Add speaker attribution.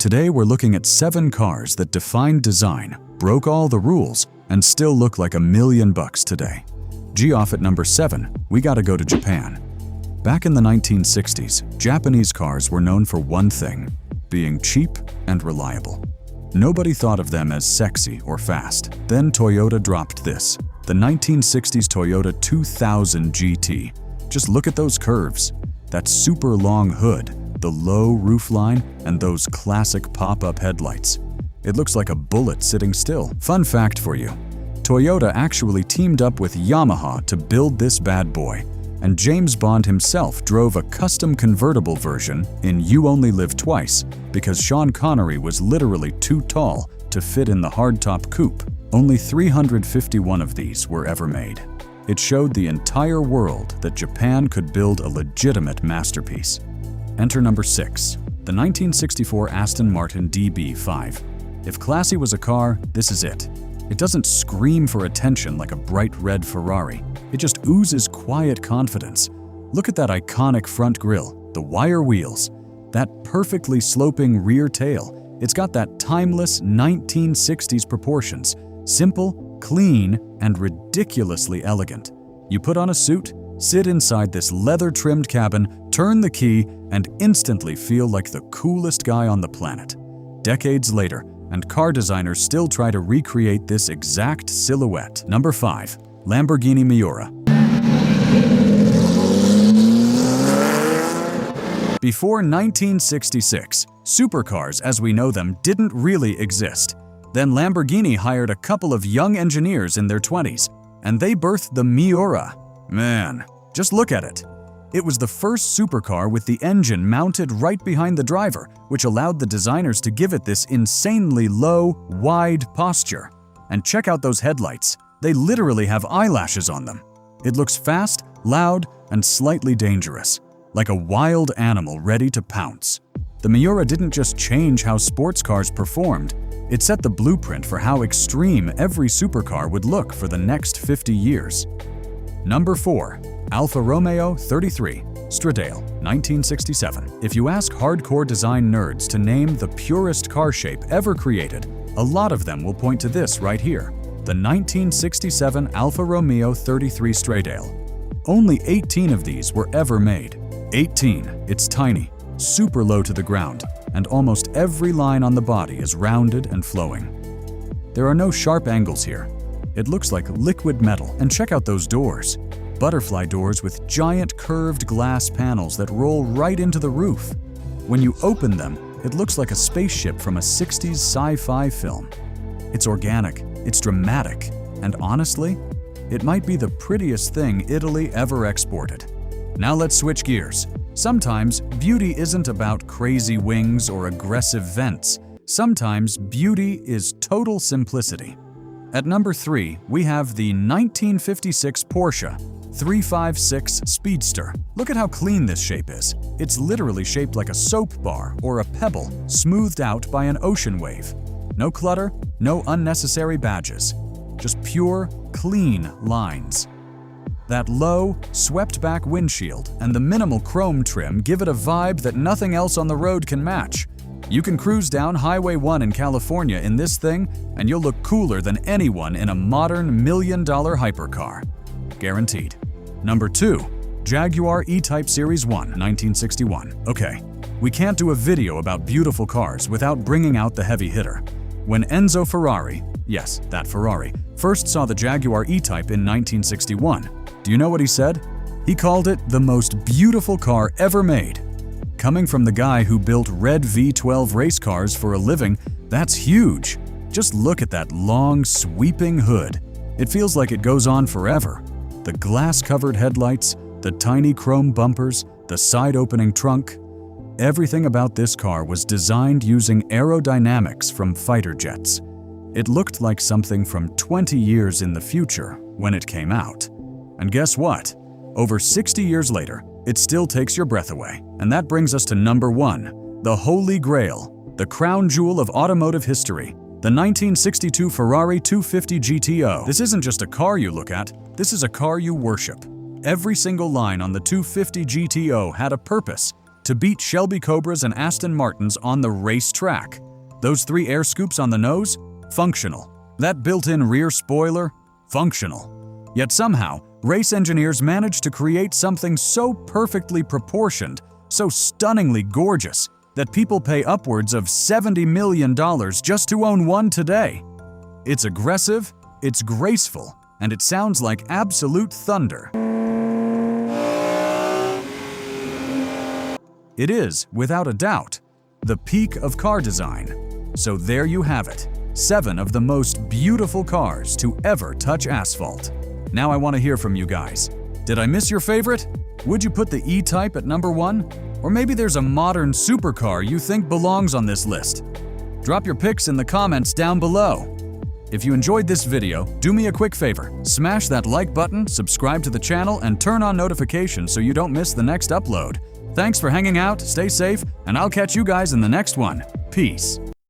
Speaker 1: Today we're looking at 7 cars that defined design, broke all the rules, and still look like $1,000,000 today. Off at number 7, we gotta go to Japan. Back in the 1960s, Japanese cars were known for one thing: being cheap and reliable. Nobody thought of them as sexy or fast. Then Toyota dropped this, the 1960s Toyota 2000 GT. Just look at those curves, that super long hood, the low roofline, and those classic pop-up headlights. It looks like a bullet sitting still. Fun fact for you, Toyota actually teamed up with Yamaha to build this bad boy, and James Bond himself drove a custom convertible version in You Only Live Twice because Sean Connery was literally too tall to fit in the hardtop coupe. Only 351 of these were ever made. It showed the entire world that Japan could build a legitimate masterpiece. Enter number 6, the 1964 Aston Martin DB5. If classy was a car, this is it. It doesn't scream for attention like a bright red Ferrari. It just oozes quiet confidence. Look at that iconic front grille, the wire wheels, that perfectly sloping rear tail. It's got that timeless 1960s proportions, simple, clean, and ridiculously elegant. You put on a suit, sit inside this leather-trimmed cabin, turn the key, and instantly feel like the coolest guy on the planet. Decades later, and car designers still try to recreate this exact silhouette. Number 5, Lamborghini Miura. Before 1966, supercars as we know them didn't really exist. Then Lamborghini hired a couple of young engineers in their 20s, and they birthed the Miura. Man, just look at it. It was the first supercar with the engine mounted right behind the driver, which allowed the designers to give it this insanely low, wide posture. And check out those headlights. They literally have eyelashes on them. It looks fast, loud, and slightly dangerous, like a wild animal ready to pounce. The Miura didn't just change how sports cars performed, it set the blueprint for how extreme every supercar would look for the next 50 years. Number 4, Alfa Romeo 33, Stradale, 1967. If you ask hardcore design nerds to name the purest car shape ever created, a lot of them will point to this right here, the 1967 Alfa Romeo 33 Stradale. Only 18 of these were ever made. 18, it's tiny, super low to the ground, and almost every line on the body is rounded and flowing. There are no sharp angles here. It looks like liquid metal, and check out those doors. Butterfly doors with giant curved glass panels that roll right into the roof. When you open them, it looks like a spaceship from a 60s sci-fi film. It's organic, it's dramatic, and honestly, it might be the prettiest thing Italy ever exported. Now let's switch gears. Sometimes beauty isn't about crazy wings or aggressive vents. Sometimes beauty is total simplicity. At number 3, we have the 1956 Porsche 356 Speedster. Look at how clean this shape is. It's literally shaped like a soap bar or a pebble smoothed out by an ocean wave. No clutter, no unnecessary badges. Just pure, clean lines. That low, swept-back windshield and the minimal chrome trim give it a vibe that nothing else on the road can match. You can cruise down Highway 1 in California in this thing, and you'll look cooler than anyone in a modern $1 million hypercar. Guaranteed. Number 2, Jaguar E-Type Series 1, 1961. Okay, we can't do a video about beautiful cars without bringing out the heavy hitter. When Enzo Ferrari, yes, that Ferrari, first saw the Jaguar E-Type in 1961, do you know what he said? He called it the most beautiful car ever made. Coming from the guy who built red V12 race cars for a living, that's huge. Just look at that long, sweeping hood. It feels like it goes on forever. The glass-covered headlights, the tiny chrome bumpers, the side-opening trunk. Everything about this car was designed using aerodynamics from fighter jets. It looked like something from 20 years in the future when it came out. And guess what? Over 60 years later, it still takes your breath away. And that brings us to number 1, the Holy Grail, the crown jewel of automotive history, the 1962 Ferrari 250 GTO. This isn't just a car you look at, this is a car you worship. Every single line on the 250 GTO had a purpose. to beat Shelby Cobras and Aston Martins on the racetrack. Those 3 air scoops on the nose? Functional. That built-in rear spoiler? Functional. Yet somehow, race engineers managed to create something so perfectly proportioned, so stunningly gorgeous, that people pay upwards of $70 million just to own one today. It's aggressive, it's graceful, and it sounds like absolute thunder. It is, without a doubt, the peak of car design. So there you have it, 7 of the most beautiful cars to ever touch asphalt. Now I want to hear from you guys. Did I miss your favorite? Would you put the E-Type at number 1? Or maybe there's a modern supercar you think belongs on this list? Drop your picks in the comments down below. If you enjoyed this video, do me a quick favor. Smash that like button, subscribe to the channel, and turn on notifications so you don't miss the next upload. Thanks for hanging out, stay safe, and I'll catch you guys in the next one. Peace.